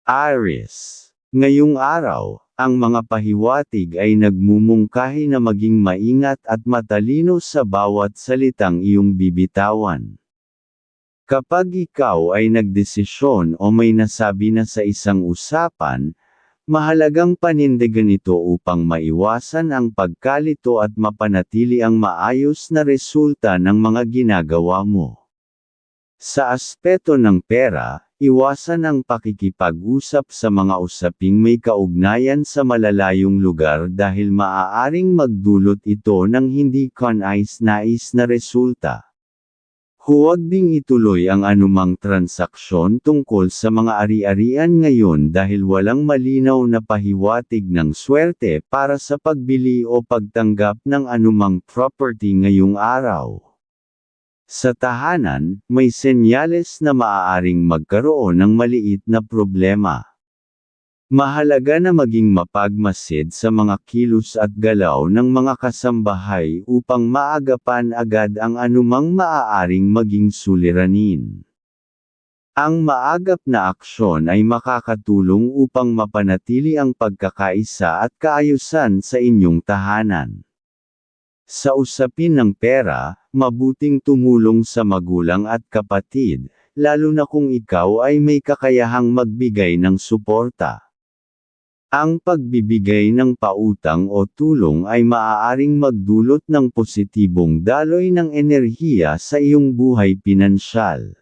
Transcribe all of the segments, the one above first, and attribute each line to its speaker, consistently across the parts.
Speaker 1: Aries. Ngayong araw, ang mga pahiwatig ay nagmumungkahi na maging maingat at matalino sa bawat salitang iyong bibitawan. Kapag ikaw ay nagdesisyon o may nasabi na sa isang usapan, mahalagang panindigan ito upang maiwasan ang pagkalito at mapanatili ang maayos na resulta ng mga ginagawa mo. Sa aspeto ng pera, iwasan ang pakikipag-usap sa mga usaping may kaugnayan sa malalayong lugar dahil maaaring magdulot ito ng hindi kanais-nais na resulta. Huwag ding ituloy ang anumang transaksyon tungkol sa mga ari-arian ngayon dahil walang malinaw na pahiwatig ng swerte para sa pagbili o pagtanggap ng anumang property ngayong araw. Sa tahanan, may senyales na maaaring magkaroon ng maliit na problema. Mahalaga na maging mapagmasid sa mga kilos at galaw ng mga kasambahay upang maagapan agad ang anumang maaaring maging suliranin. Ang maagap na aksyon ay makakatulong upang mapanatili ang pagkakaisa at kaayusan sa inyong tahanan. Sa usapin ng pera, mabuting tumulong sa magulang at kapatid, lalo na kung ikaw ay may kakayahang magbigay ng suporta. Ang pagbibigay ng pautang o tulong ay maaaring magdulot ng positibong daloy ng enerhiya sa iyong buhay pinansyal.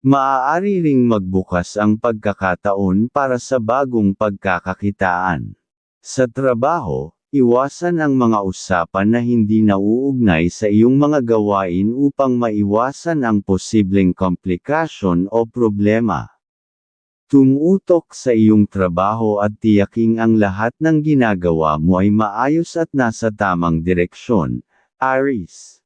Speaker 1: Maaari ring magbukas ang pagkakataon para sa bagong pagkakakitaan. Sa trabaho, iwasan ang mga usapan na hindi nauugnay sa iyong mga gawain upang maiwasan ang posibleng komplikasyon o problema. Tumutok sa iyong trabaho at tiyaking ang lahat ng ginagawa mo ay maayos at nasa tamang direksyon, Aries.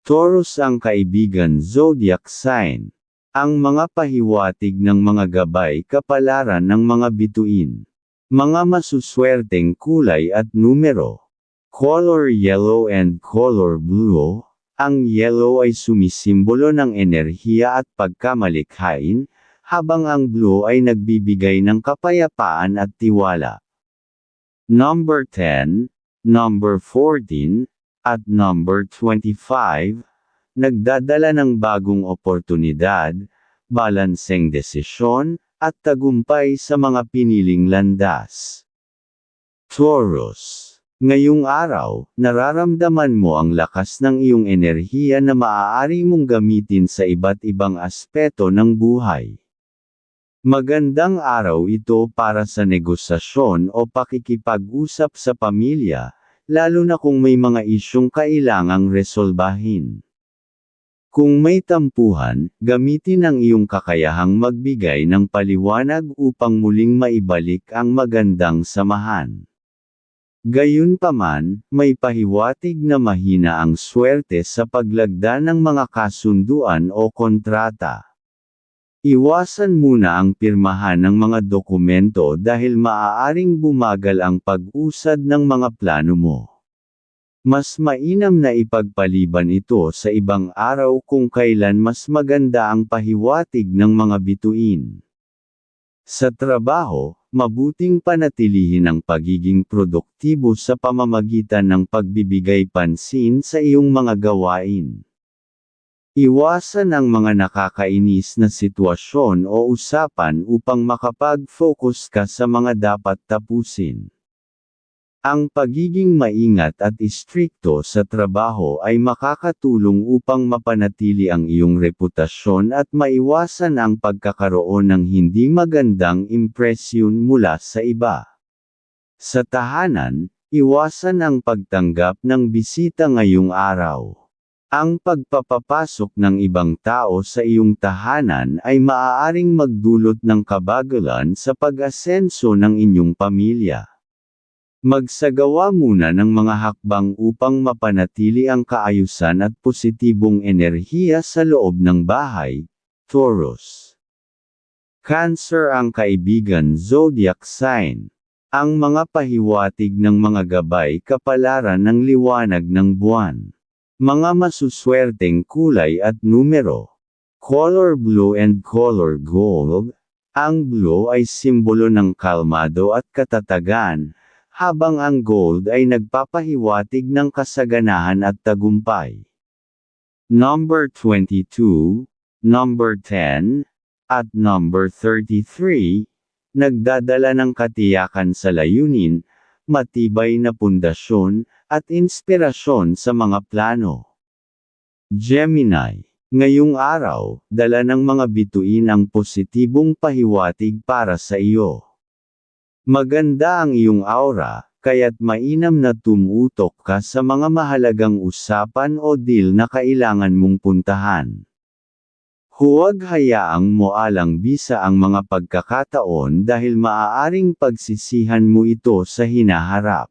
Speaker 1: Taurus ang kaibigan zodiac sign. Ang mga pahiwatig ng mga gabay kapalaran ng mga bituin. Mga masuswerteng kulay at numero. Color yellow and color blue. Ang yellow ay sumisimbolo ng enerhiya at pagkamalikhain, habang ang blue ay nagbibigay ng kapayapaan at tiwala. Number 10, number 14, at number 25, nagdadala ng bagong oportunidad, balanseng desisyon, at tagumpay sa mga piniling landas. Taurus. Ngayong araw, nararamdaman mo ang lakas ng iyong enerhiya na maaari mong gamitin sa iba't ibang aspeto ng buhay. Magandang araw ito para sa negosasyon o pakikipag-usap sa pamilya, lalo na kung may mga isyong kailangang resolbahin. Kung may tampuhan, gamitin ang iyong kakayahang magbigay ng paliwanag upang muling maibalik ang magandang samahan. Gayunpaman, may pahiwatig na mahina ang swerte sa paglagda ng mga kasunduan o kontrata. Iwasan muna ang pirmahan ng mga dokumento dahil maaaring bumagal ang pag-usad ng mga plano mo. Mas mainam na ipagpaliban ito sa ibang araw kung kailan mas maganda ang pahiwatig ng mga bituin. Sa trabaho, mabuting panatilihin ang pagiging produktibo sa pamamagitan ng pagbibigay pansin sa iyong mga gawain. Iwasan ang mga nakakainis na sitwasyon o usapan upang makapag-focus ka sa mga dapat tapusin. Ang pagiging maingat at istrikto sa trabaho ay makakatulong upang mapanatili ang iyong reputasyon at maiwasan ang pagkakaroon ng hindi magandang impresyon mula sa iba. Sa tahanan, iwasan ang pagtanggap ng bisita ngayong araw. Ang pagpapapasok ng ibang tao sa iyong tahanan ay maaaring magdulot ng kabagalan sa pag-asenso ng inyong pamilya. Magsagawa muna ng mga hakbang upang mapanatili ang kaayusan at positibong enerhiya sa loob ng bahay, Taurus. Cancer ang kaibigan zodiac sign. Ang mga pahiwatig ng mga gabay kapalaran ng liwanag ng buwan. Mga masuswerteng kulay at numero. Color blue and color gold. Ang blue ay simbolo ng kalmado at katatagan, habang ang gold ay nagpapahiwatig ng kasaganahan at tagumpay. Number 22, number 10, at number 33, nagdadala ng katiyakan sa layunin, matibay na pundasyon, at inspirasyon sa mga plano. Gemini. Ngayong araw, dala ng mga bituin ang positibong pahiwatig para sa iyo. Maganda ang iyong aura, kaya't mainam na tumutok ka sa mga mahalagang usapan o deal na kailangan mong puntahan. Huwag hayaang moalang bisa ang mga pagkakataon dahil maaaring pagsisihan mo ito sa hinaharap.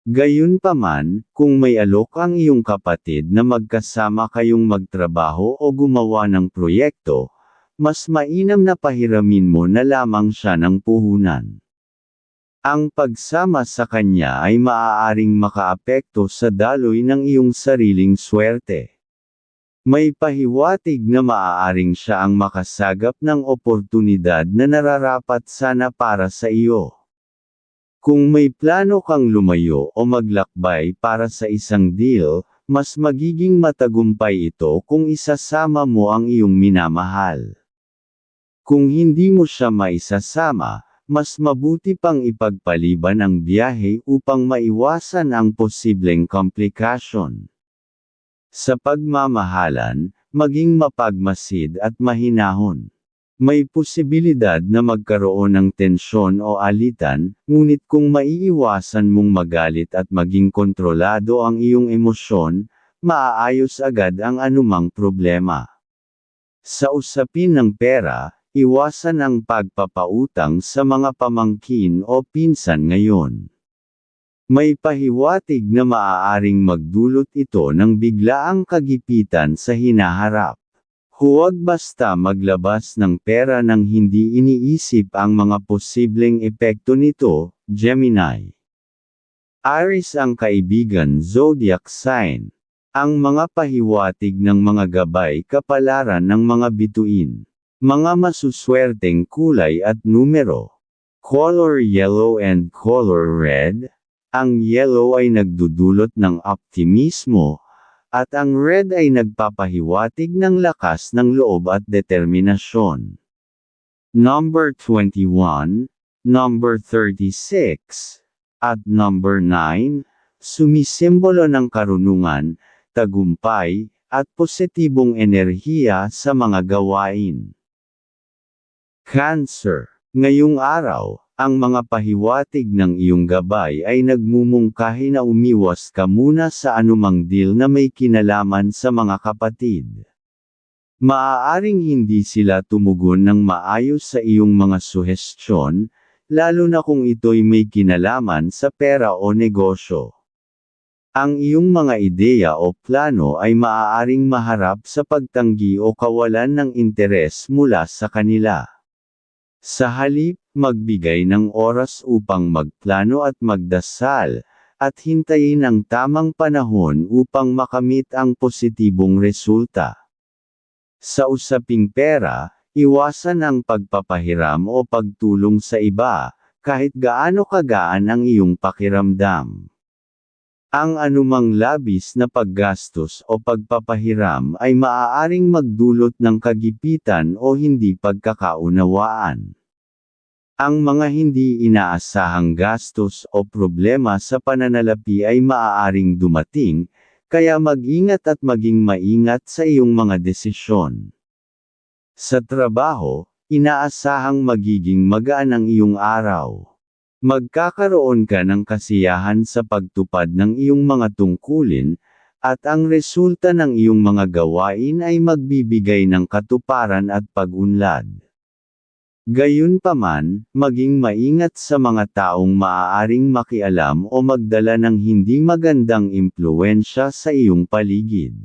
Speaker 1: Gayunpaman, kung may alok ang iyong kapatid na magkasama kayong magtrabaho o gumawa ng proyekto, mas mainam na pahiramin mo na lamang siya ng puhunan. Ang pagsama sa kanya ay maaaring makaapekto sa daloy ng iyong sariling swerte. May pahiwatig na maaaring siya ang makasagap ng oportunidad na nararapat sana para sa iyo. Kung may plano kang lumayo o maglakbay para sa isang deal, mas magiging matagumpay ito kung isasama mo ang iyong minamahal. Kung hindi mo siya maisasama, mas mabuti pang ipagpaliban ang biyahe upang maiwasan ang posibleng komplikasyon. Sa pagmamahalan, maging mapagmasid at mahinahon. May posibilidad na magkaroon ng tensyon o alitan, ngunit kung maiiwasan mong magalit at maging kontrolado ang iyong emosyon, maaayos agad ang anumang problema. Sa usapin ng pera, iwasan ang pagpapautang sa mga pamangkin o pinsan ngayon. May pahiwatig na maaaring magdulot ito ng biglaang kagipitan sa hinaharap. Huwag basta maglabas ng pera nang hindi iniisip ang mga posibleng epekto nito, Gemini. Aries ang kaibigan zodiac sign. Ang mga pahiwatig ng mga gabay kapalaran ng mga bituin. Mga masuswerteng kulay at numero. Color yellow and color red. Ang yellow ay nagdudulot ng optimismo, at ang red ay nagpapahiwatig ng lakas ng loob at determinasyon. Number 21, number 36, at number 9, sumisimbolo ng karunungan, tagumpay, at positibong enerhiya sa mga gawain. Cancer. Ngayong araw, ang mga pahiwatig ng iyong gabay ay nagmumungkahi na umiwas ka muna sa anumang deal na may kinalaman sa mga kapatid. Maaaring hindi sila tumugon ng maayos sa iyong mga suhestyon, lalo na kung ito'y may kinalaman sa pera o negosyo. Ang iyong mga ideya o plano ay maaaring maharap sa pagtanggi o kawalan ng interes mula sa kanila. Sa halip, magbigay ng oras upang magplano at magdasal, at hintayin ang tamang panahon upang makamit ang positibong resulta. Sa usaping pera, iwasan ang pagpapahiram o pagtulong sa iba, kahit gaano kagaan ang iyong pakiramdam. Ang anumang labis na paggastos o pagpapahiram ay maaaring magdulot ng kagipitan o hindi pagkakaunawaan. Ang mga hindi inaasahang gastos o problema sa pananalapi ay maaaring dumating, kaya mag-ingat at maging maingat sa iyong mga desisyon. Sa trabaho, inaasahang magiging magaan ang iyong araw. Magkakaroon ka ng kasiyahan sa pagtupad ng iyong mga tungkulin, at ang resulta ng iyong mga gawain ay magbibigay ng katuparan at pag-unlad. Gayunpaman, maging maingat sa mga taong maaaring makialam o magdala ng hindi magandang impluwensya sa iyong paligid.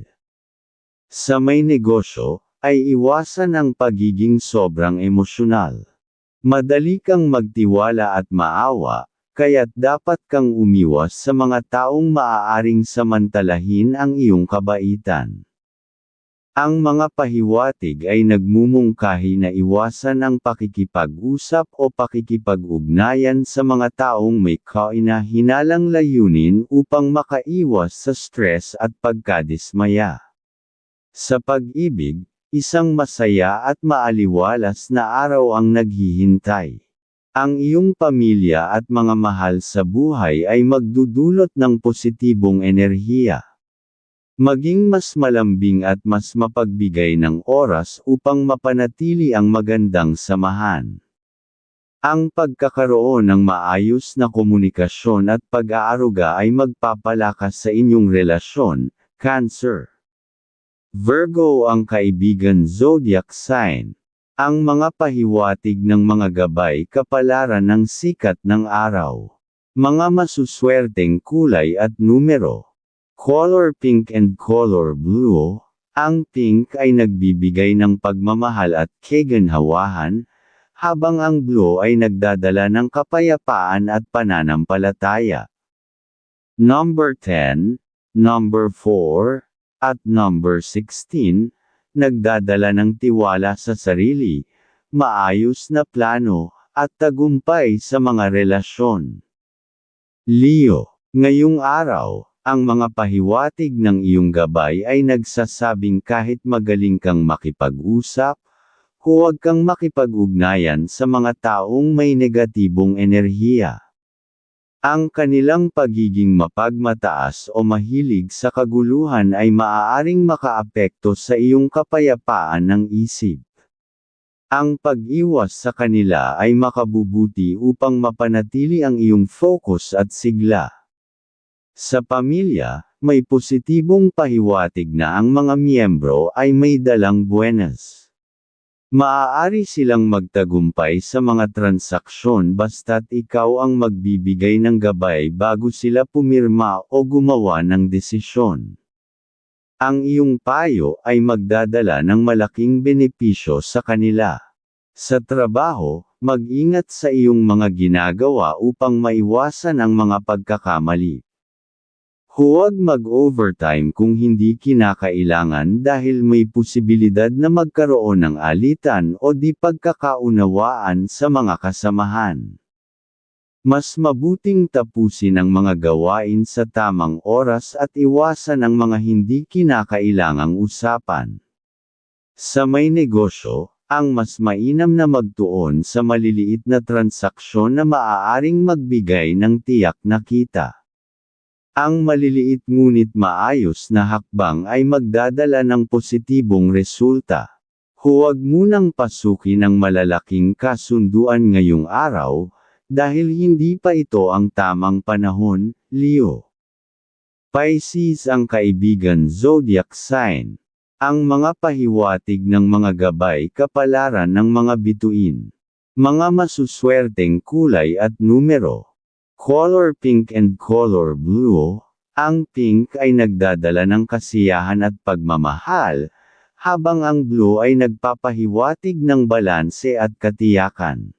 Speaker 1: Sa may negosyo, ay iwasan ang pagiging sobrang emosyonal. Madali kang magtiwala at maawa, kaya't dapat kang umiwas sa mga taong maaaring samantalahin ang iyong kabaitan. Ang mga pahiwatig ay nagmumungkahi na iwasan ang pakikipag-usap o pakikipag-ugnayan sa mga taong may kahinahinalang layunin upang makaiwas sa stress at pagkadismaya. Sa pag-ibig, isang masaya at maaliwalas na araw ang naghihintay. Ang iyong pamilya at mga mahal sa buhay ay magdudulot ng positibong enerhiya. Maging mas malambing at mas mapagbigay ng oras upang mapanatili ang magandang samahan. Ang pagkakaroon ng maayos na komunikasyon at pag-aaruga ay magpapalakas sa inyong relasyon, Cancer. Virgo ang kaibigan zodiac sign. Ang mga pahiwatig ng mga gabay kapalaran ng sikat ng araw. Mga masuswerteng kulay at numero. Color pink and color blue. Ang pink ay nagbibigay ng pagmamahal at kaginhawahan, habang ang blue ay nagdadala ng kapayapaan at pananampalataya. Number 10, number 4, at number 16, nagdadala ng tiwala sa sarili, maayos na plano, at tagumpay sa mga relasyon. Leo, ngayong araw, ang mga pahiwatig ng iyong gabay ay nagsasabing kahit magaling kang makipag-usap, huwag kang makipag-ugnayan sa mga taong may negatibong enerhiya. Ang kanilang pagiging mapagmataas o mahilig sa kaguluhan ay maaaring makaapekto sa iyong kapayapaan ng isip. Ang pag-iwas sa kanila ay makabubuti upang mapanatili ang iyong focus at sigla. Sa pamilya, may positibong pahiwatig na ang mga miyembro ay may dalang buenas. Maaari silang magtagumpay sa mga transaksyon basta't ikaw ang magbibigay ng gabay bago sila pumirma o gumawa ng desisyon. Ang iyong payo ay magdadala ng malaking benepisyo sa kanila. Sa trabaho, mag-ingat sa iyong mga ginagawa upang maiwasan ang mga pagkakamali. Huwag mag-overtime kung hindi kinakailangan dahil may posibilidad na magkaroon ng alitan o di pagkakaunawaan sa mga kasamahan. Mas mabuting tapusin ang mga gawain sa tamang oras at iwasan ang mga hindi kinakailangang usapan. Sa may negosyo, ang mas mainam na magtuon sa maliliit na transaksyon na maaaring magbigay ng tiyak na kita. Ang maliliit ngunit maayos na hakbang ay magdadala ng positibong resulta. Huwag munang pasukin ang malalaking kasunduan ngayong araw, dahil hindi pa ito ang tamang panahon, Leo. Pisces ang kaibigan zodiac sign. Ang mga pahiwatig ng mga gabay kapalaran ng mga bituin. Mga masuswerteng kulay at numero. Color pink and color blue. Ang pink ay nagdadala ng kasiyahan at pagmamahal, habang ang blue ay nagpapahiwatig ng balanse at katiyakan.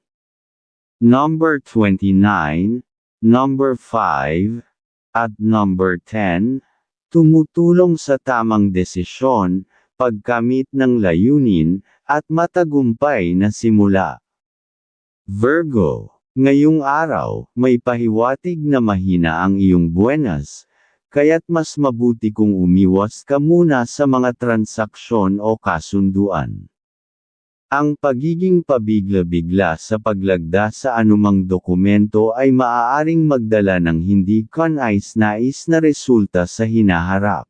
Speaker 1: Number 29, number 5, at number 10, tumutulong sa tamang desisyon, pagkamit ng layunin, at matagumpay na simula. Virgo, ngayong araw, may pahiwatig na mahina ang iyong buenas, kaya't mas mabuti kung umiwas ka muna sa mga transaksyon o kasunduan. Ang pagiging pabigla-bigla sa paglagda sa anumang dokumento ay maaaring magdala ng hindi kanais-nais na resulta sa hinaharap.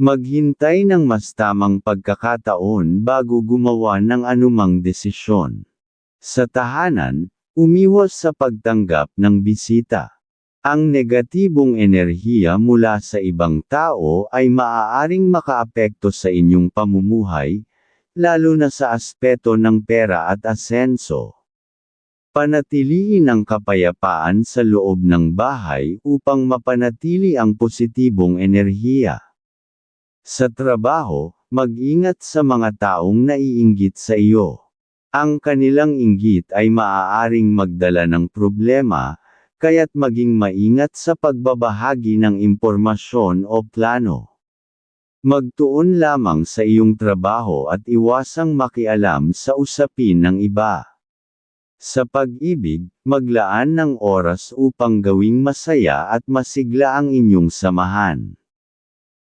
Speaker 1: Maghintay ng mas tamang pagkakataon bago gumawa ng anumang desisyon. Sa tahanan, umiwas sa pagtanggap ng bisita. Ang negatibong enerhiya mula sa ibang tao ay maaaring makaapekto sa inyong pamumuhay, lalo na sa aspeto ng pera at asenso. Panatilihin ang kapayapaan sa loob ng bahay upang mapanatili ang positibong enerhiya. Sa trabaho, mag-ingat sa mga taong naiinggit sa iyo. Ang kanilang inggit ay maaaring magdala ng problema, kaya't maging maingat sa pagbabahagi ng impormasyon o plano. Magtuon lamang sa iyong trabaho at iwasang makialam sa usapin ng iba. Sa pag-ibig, maglaan ng oras upang gawing masaya at masigla ang inyong samahan.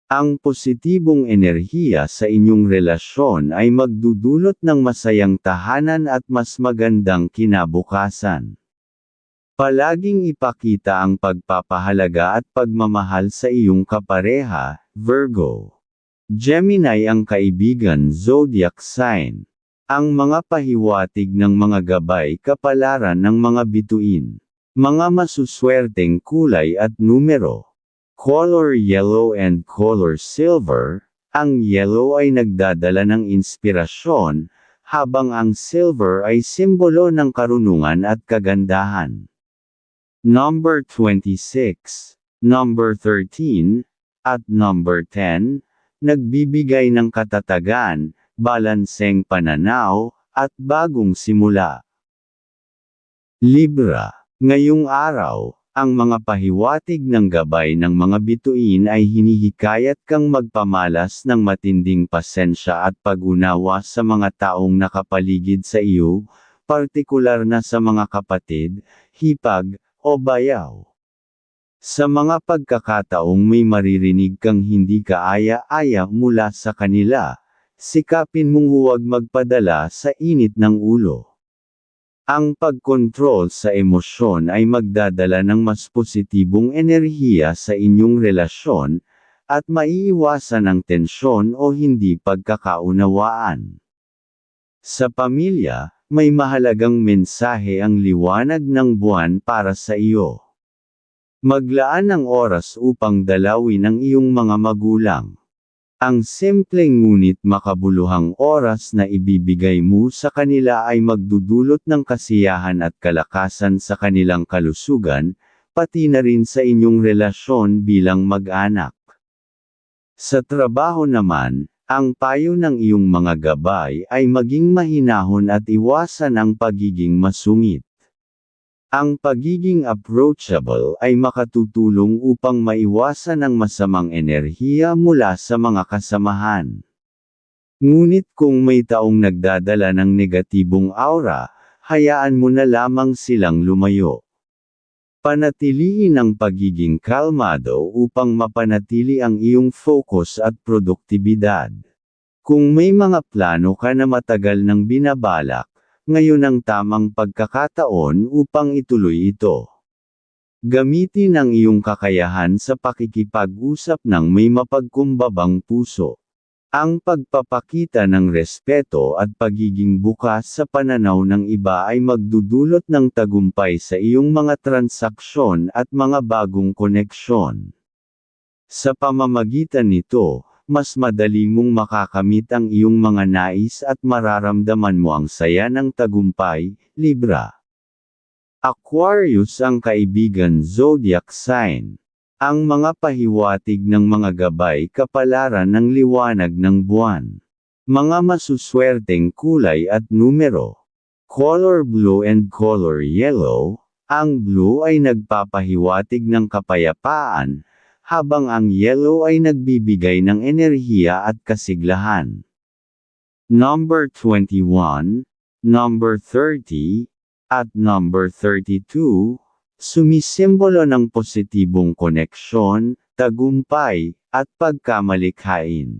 Speaker 1: Ang positibong enerhiya sa inyong relasyon ay magdudulot ng masayang tahanan at mas magandang kinabukasan. Palaging ipakita ang pagpapahalaga at pagmamahal sa iyong kapareha, Virgo. Gemini ang kaibigan zodiac sign. Ang mga pahiwatig ng mga gabay kapalaran ng mga bituin. Mga masuswerteng kulay at numero. Color yellow and color silver. Ang yellow ay nagdadala ng inspirasyon, habang ang silver ay simbolo ng karunungan at kagandahan. Number 26, number 13, at number 10, nagbibigay ng katatagan, balanseng pananaw, at bagong simula. Libra, ngayong araw, ang mga pahiwatig ng gabay ng mga bituin ay hinihikayat kang magpamalas ng matinding pasensya at pag-unawa sa mga taong nakapaligid sa iyo, partikular na sa mga kapatid, hipag, o bayaw. Sa mga pagkakataong may maririnig kang hindi kaaya-aya mula sa kanila, sikapin mong huwag magpadala sa init ng ulo. Ang pagkontrol sa emosyon ay magdadala ng mas positibong enerhiya sa inyong relasyon, at maiiwasan ang tensyon o hindi pagkakaunawaan. Sa pamilya, may mahalagang mensahe ang liwanag ng buwan para sa iyo. Maglaan ng oras upang dalawin ang iyong mga magulang. Ang simpleng ngunit makabuluhang oras na ibibigay mo sa kanila ay magdudulot ng kasiyahan at kalakasan sa kanilang kalusugan, pati na rin sa inyong relasyon bilang mag-anak. Sa trabaho naman, ang payo ng iyong mga gabay ay maging mahinahon at iwasan ang pagiging masungit. Ang pagiging approachable ay makatutulong upang maiwasan ang masamang enerhiya mula sa mga kasamahan. Ngunit kung may taong nagdadala ng negatibong aura, hayaan mo na lamang silang lumayo. Panatilihin ang pagiging kalmado upang mapanatili ang iyong focus at produktibidad. Kung may mga plano ka na matagal nang binabalak, ngayon ang tamang pagkakataon upang ituloy ito. Gamitin ang iyong kakayahan sa pakikipag-usap ng may mapagkumbabang puso. Ang pagpapakita ng respeto at pagiging bukas sa pananaw ng iba ay magdudulot ng tagumpay sa iyong mga transaksyon at mga bagong koneksyon. Sa pamamagitan nito, mas madali mong makakamit ang iyong mga nais at mararamdaman mo ang saya ng tagumpay, Libra. Aquarius ang kaibigan zodiac sign. Ang mga pahiwatig ng mga gabay kapalaran ng liwanag ng buwan. Mga masuswerteng kulay at numero. Color blue and color yellow. Ang blue ay nagpapahiwatig ng kapayapaan, habang ang yellow ay nagbibigay ng enerhiya at kasiglahan. Number 21, number 30, at number 32, sumisimbolo ng positibong koneksyon, tagumpay, at pagkamalikhain.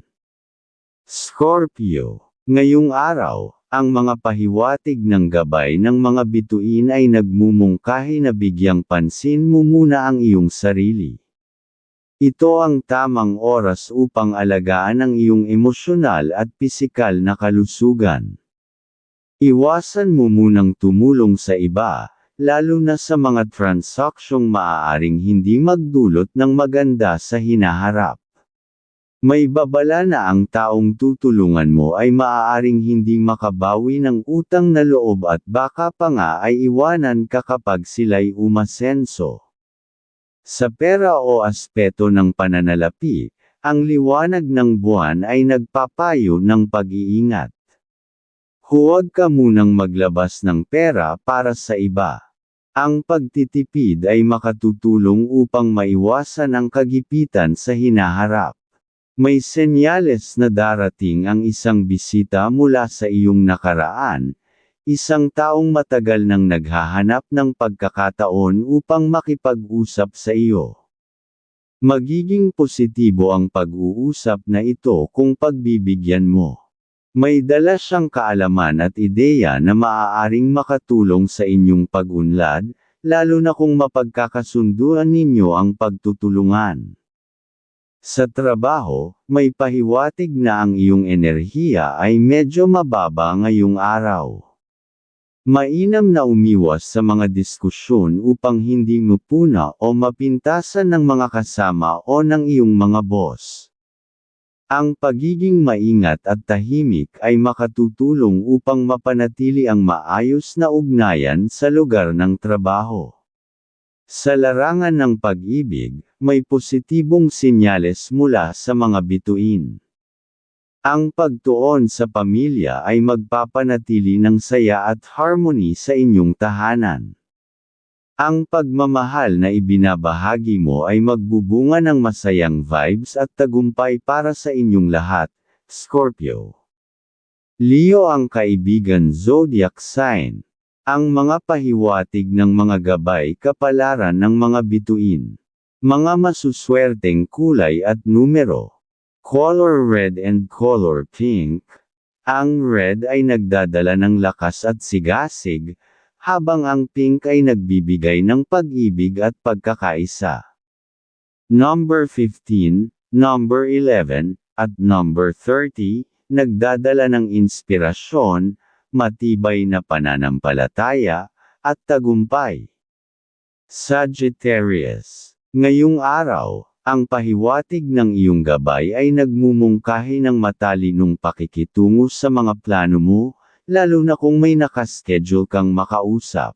Speaker 1: Scorpio, ngayong araw, ang mga pahiwatig ng gabay ng mga bituin ay nagmumungkahi na bigyang pansin mo muna ang iyong sarili. Ito ang tamang oras upang alagaan ang iyong emosyonal at pisikal na kalusugan. Iwasan mo munang tumulong sa iba, lalo na sa mga transaksyong maaaring hindi magdulot ng maganda sa hinaharap. May babala na ang taong tutulungan mo ay maaaring hindi makabawi ng utang na loob at baka pa nga ay iwanan ka kapag sila'y umasenso. Sa pera o aspeto ng pananalapi, ang liwanag ng buwan ay nagpapayo ng pag-iingat. Huwag ka munang maglabas ng pera para sa iba. Ang pagtitipid ay makatutulong upang maiwasan ang kagipitan sa hinaharap. May senyales na darating ang isang bisita mula sa iyong nakaraan, isang taong matagal nang naghahanap ng pagkakataon upang makipag-usap sa iyo. Magiging positibo ang pag-uusap na ito kung pagbibigyan mo. May dala siyang kaalaman at ideya na maaaring makatulong sa inyong pag-unlad, lalo na kung mapagkakasunduan ninyo ang pagtutulungan. Sa trabaho, may pahiwatig na ang iyong enerhiya ay medyo mababa ngayong araw. Mainam na umiwas sa mga diskusyon upang hindi mapuna o mapintasan ng mga kasama o ng iyong mga boss. Ang pagiging maingat at tahimik ay makatutulong upang mapanatili ang maayos na ugnayan sa lugar ng trabaho. Sa larangan ng pag-ibig, may positibong senyales mula sa mga bituin. Ang pagtuon sa pamilya ay magpapanatili ng saya at harmony sa inyong tahanan. Ang pagmamahal na ibinabahagi mo ay magbubunga ng masayang vibes at tagumpay para sa inyong lahat, Scorpio. Leo ang kaibigan zodiac sign. Ang mga pahiwatig ng mga gabay kapalaran ng mga bituin. Mga masuswerteng kulay at numero. Color red and color pink. Ang red ay nagdadala ng lakas at sigasig, habang ang pink ay nagbibigay ng pag-ibig at pagkakaisa. Number 15, number 11, at number 30, nagdadala ng inspirasyon, matibay na pananampalataya, at tagumpay. Sagittarius. Ngayong araw, ang pahiwatig ng iyong gabay ay nagmumungkahi ng matalinong pakikitungo sa mga plano mo, lalo na kung may nakaschedule kang makausap.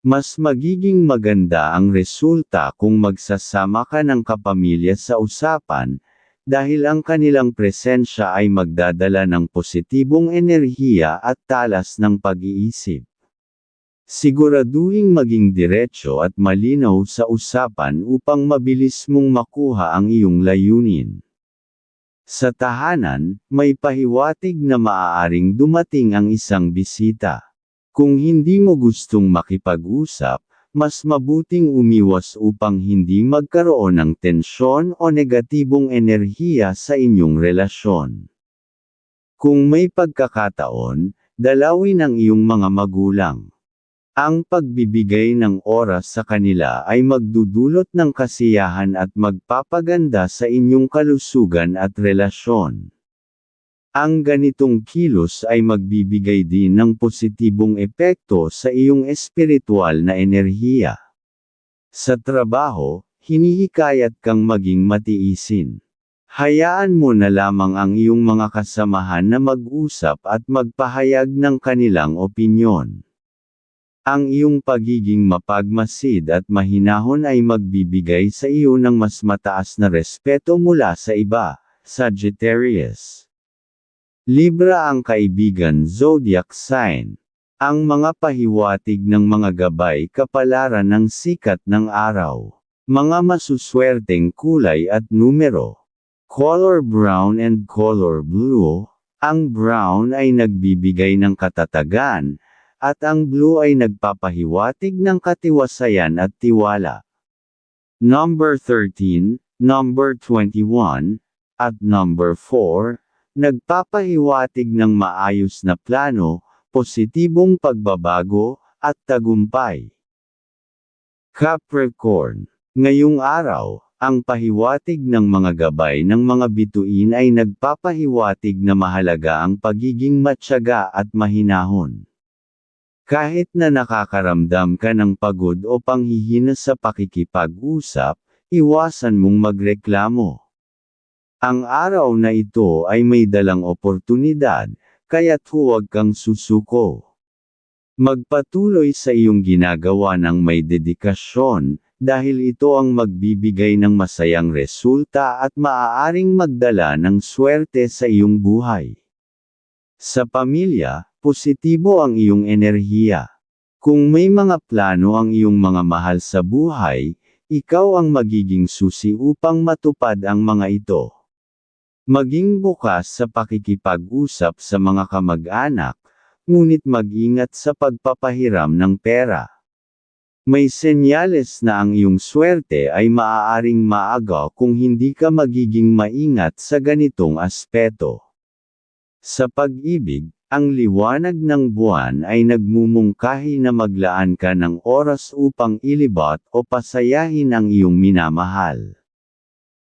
Speaker 1: Mas magiging maganda ang resulta kung magsasama ka ng kapamilya sa usapan, dahil ang kanilang presensya ay magdadala ng positibong enerhiya at talas ng pag-iisip. Siguraduhing maging diretso at malinaw sa usapan upang mabilis mong makuha ang iyong layunin. Sa tahanan, may pahiwatig na maaaring dumating ang isang bisita. Kung hindi mo gustong makipag-usap, mas mabuting umiwas upang hindi magkaroon ng tensyon o negatibong enerhiya sa inyong relasyon. Kung may pagkakataon, dalawin ang iyong mga magulang. Ang pagbibigay ng oras sa kanila ay magdudulot ng kasiyahan at magpapaganda sa inyong kalusugan at relasyon. Ang ganitong kilos ay magbibigay din ng positibong epekto sa iyong espiritual na enerhiya. Sa trabaho, hinihikayat kang maging matiisin. Hayaan mo na lamang ang iyong mga kasamahan na mag-usap at magpahayag ng kanilang opinyon. Ang iyong pagiging mapagmasid at mahinahon ay magbibigay sa iyo ng mas mataas na respeto mula sa iba, Sagittarius. Libra ang kaibigan zodiac sign. Ang mga pahiwatig ng mga gabay kapalaran ng sikat ng araw. Mga masuswerteng kulay at numero. Color brown and color blue. Ang brown ay nagbibigay ng katatagan, at ang blue ay nagpapahiwatig ng katiwasayan at tiwala. Number 13, number 21, at number 4, nagpapahiwatig ng maayos na plano, positibong pagbabago, at tagumpay. Capricorn. Ngayong araw, ang pahiwatig ng mga gabay ng mga bituin ay nagpapahiwatig na mahalaga ang pagiging matyaga at mahinahon. Kahit na nakakaramdam ka ng pagod o panghihina sa pakikipag-usap, iwasan mong magreklamo. Ang araw na ito ay may dalang oportunidad, kaya't huwag kang susuko. Magpatuloy sa iyong ginagawa ng may dedikasyon, dahil ito ang magbibigay ng masayang resulta at maaaring magdala ng swerte sa iyong buhay. Sa pamilya, positibo ang iyong enerhiya. Kung may mga plano ang iyong mga mahal sa buhay, ikaw ang magiging susi upang matupad ang mga ito. Maging bukas sa pakikipag-usap sa mga kamag-anak, ngunit mag-ingat sa pagpapahiram ng pera. May senyales na ang iyong swerte ay maaaring maaga kung hindi ka magiging maingat sa ganitong aspeto. Sa pag-ibig, ang liwanag ng buwan ay nagmumungkahi na maglaan ka ng oras upang ilibot o pasayahin ang iyong minamahal.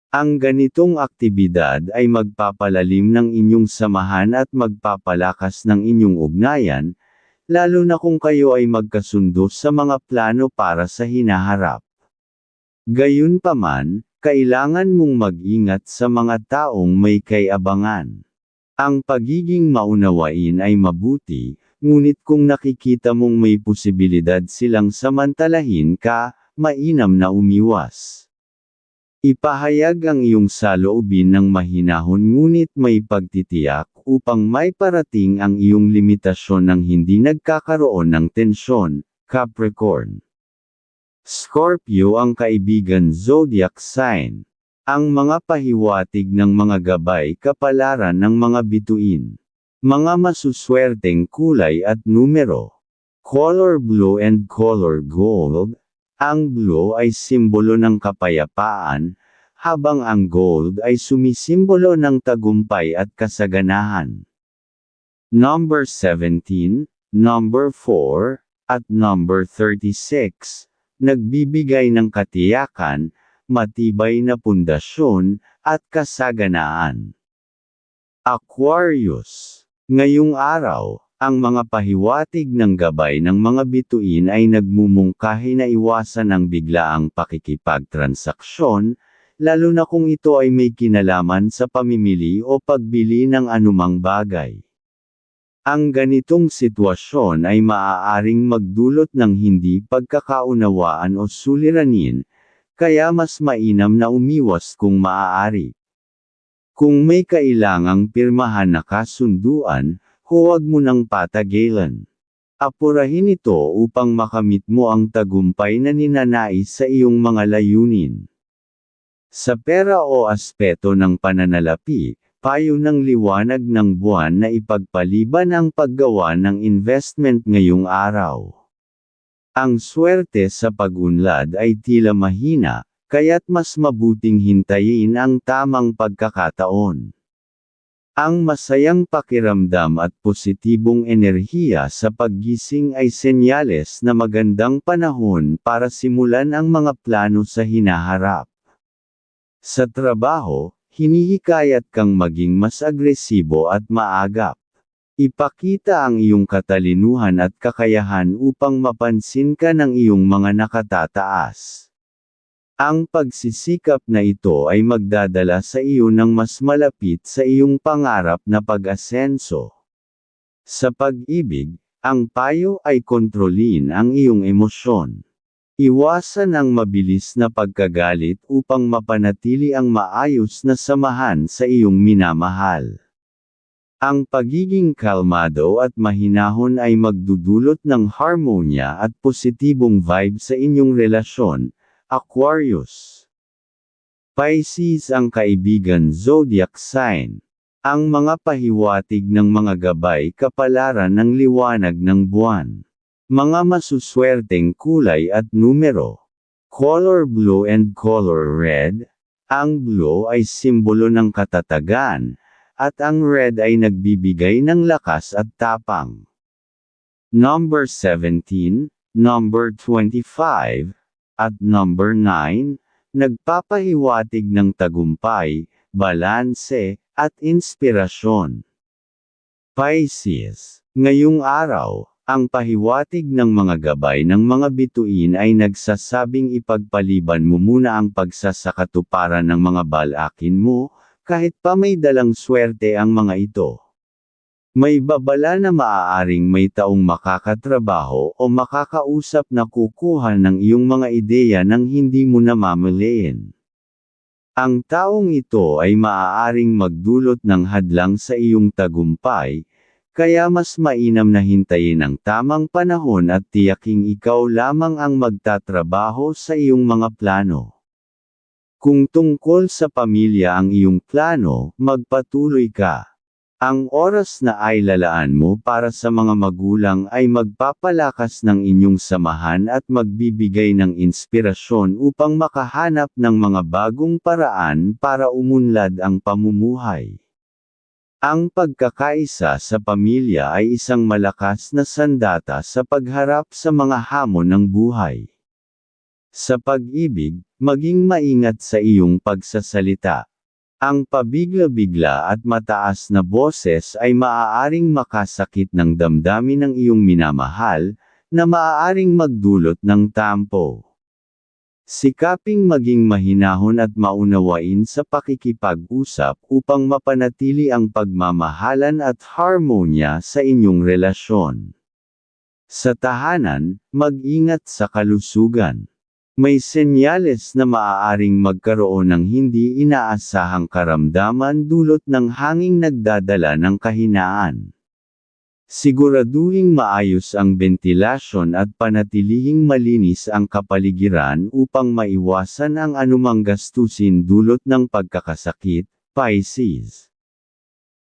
Speaker 1: Ang ganitong aktibidad ay magpapalalim ng inyong samahan at magpapalakas ng inyong ugnayan, lalo na kung kayo ay magkasundo sa mga plano para sa hinaharap. Gayunpaman, kailangan mong mag-ingat sa mga taong may kay-abangan. Ang pagiging maunawain ay mabuti, ngunit kung nakikita mong may posibilidad silang samantalahin ka, mainam na umiwas. Ipahayag ang iyong saloobin ng mahinahon ngunit may pagtitiyak upang may parating ang iyong limitasyon ng hindi nagkakaroon ng tensyon, Capricorn. Scorpio ang kaibigan zodiac sign. Ang mga pahiwatig ng mga gabay kapalaran ng mga bituin. Mga masuswerteng kulay at numero. Color blue and color gold. Ang blue ay simbolo ng kapayapaan, habang ang gold ay sumisimbolo ng tagumpay at kasaganahan. Number 17, number 4, at number 36, nagbibigay ng katiyakan, matibay na pundasyon, at kasaganaan. Aquarius. Ngayong araw, ang mga pahiwatig ng gabay ng mga bituin ay nagmumungkahi na iwasan ang biglaang pakikipagtransaksyon, lalo na kung ito ay may kinalaman sa pamimili o pagbili ng anumang bagay. Ang ganitong sitwasyon ay maaaring magdulot ng hindi pagkakaunawaan o suliranin, kaya mas mainam na umiwas kung maaari. Kung may kailangang pirmahan na kasunduan, huwag mo nang patagilan. Apurahin ito upang makamit mo ang tagumpay na ninanais sa iyong mga layunin. Sa pera o aspeto ng pananalapi, payo ng liwanag ng buwan na ipagpaliban ang paggawa ng investment ngayong araw. Ang swerte sa pag-unlad ay tila mahina, kaya't mas mabuting hintayin ang tamang pagkakataon. Ang masayang pakiramdam at positibong enerhiya sa paggising ay senyales na magandang panahon para simulan ang mga plano sa hinaharap. Sa trabaho, hinihikayat kang maging mas agresibo at maagap. Ipakita ang iyong katalinuhan at kakayahan upang mapansin ka ng iyong mga nakatataas. Ang pagsisikap na ito ay magdadala sa iyo ng mas malapit sa iyong pangarap na pag-asenso. Sa pag-ibig, ang payo ay kontrolin ang iyong emosyon. Iwasan ang mabilis na pagkagalit upang mapanatili ang maayos na samahan sa iyong minamahal. Ang pagiging kalmado at mahinahon ay magdudulot ng harmonya at positibong vibe sa inyong relasyon, Aquarius. Pisces ang kaibigan zodiac sign. Ang mga pahiwatig ng mga gabay kapalaran ng liwanag ng buwan. Mga masuswerteng kulay at numero. Color blue and color red. Ang blue ay simbolo ng katatagan, at ang red ay nagbibigay ng lakas at tapang. Number 17, number 25, at number 9, nagpapahiwatig ng tagumpay, balanse, at inspirasyon. Pisces. Ngayong araw, ang pahiwatig ng mga gabay ng mga bituin ay nagsasabing ipagpaliban mo muna ang pagsasakatuparan ng mga balakin mo, kahit pa may dalang swerte ang mga ito. May babala na maaaring may taong makakatrabaho o makakausap na kukuha ng iyong mga ideya nang hindi mo namamalayan. Ang taong ito ay maaaring magdulot ng hadlang sa iyong tagumpay, Kaya mas mainam na hintayin ang tamang panahon at tiyaking ikaw lamang ang magtatrabaho sa iyong mga plano. Kung tungkol sa pamilya ang iyong plano, magpatuloy ka. Ang oras na ay lalaan mo para sa mga magulang ay magpapalakas ng inyong samahan at magbibigay ng inspirasyon upang makahanap ng mga bagong paraan para umunlad ang pamumuhay. Ang pagkakaisa sa pamilya ay isang malakas na sandata sa pagharap sa mga hamon ng buhay. Sa pag-ibig, maging maingat sa iyong pagsasalita. Ang pabigla-bigla at mataas na boses ay maaaring makasakit ng damdamin ng iyong minamahal, na maaaring magdulot ng tampo. Sikaping maging mahinahon at maunawain sa pakikipag-usap upang mapanatili ang pagmamahalan at harmonya sa inyong relasyon. Sa tahanan, mag-ingat sa kalusugan. May senyales na maaaring magkaroon ng hindi inaasahang karamdaman dulot ng hanging nagdadala ng kahinaan. Siguraduhing maayos ang bentilasyon at panatilihing malinis ang kapaligiran upang maiwasan ang anumang gastusin dulot ng pagkakasakit, Pisces.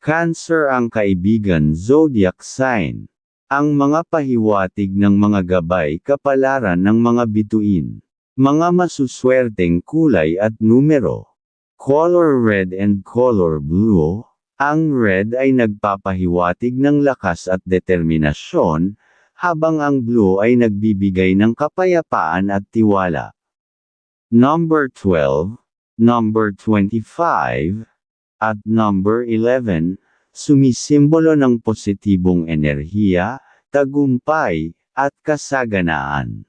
Speaker 1: Cancer ang kaibigan zodiac sign. Ang mga pahiwatig ng mga gabay kapalaran ng mga bituin. Mga masuswerteng kulay at numero. Color red and color blue. Ang red ay nagpapahiwatig ng lakas at determinasyon, habang ang blue ay nagbibigay ng kapayapaan at tiwala. Number 12, number 25, at number 11, sumisimbolo ng positibong enerhiya, tagumpay, at kasaganaan.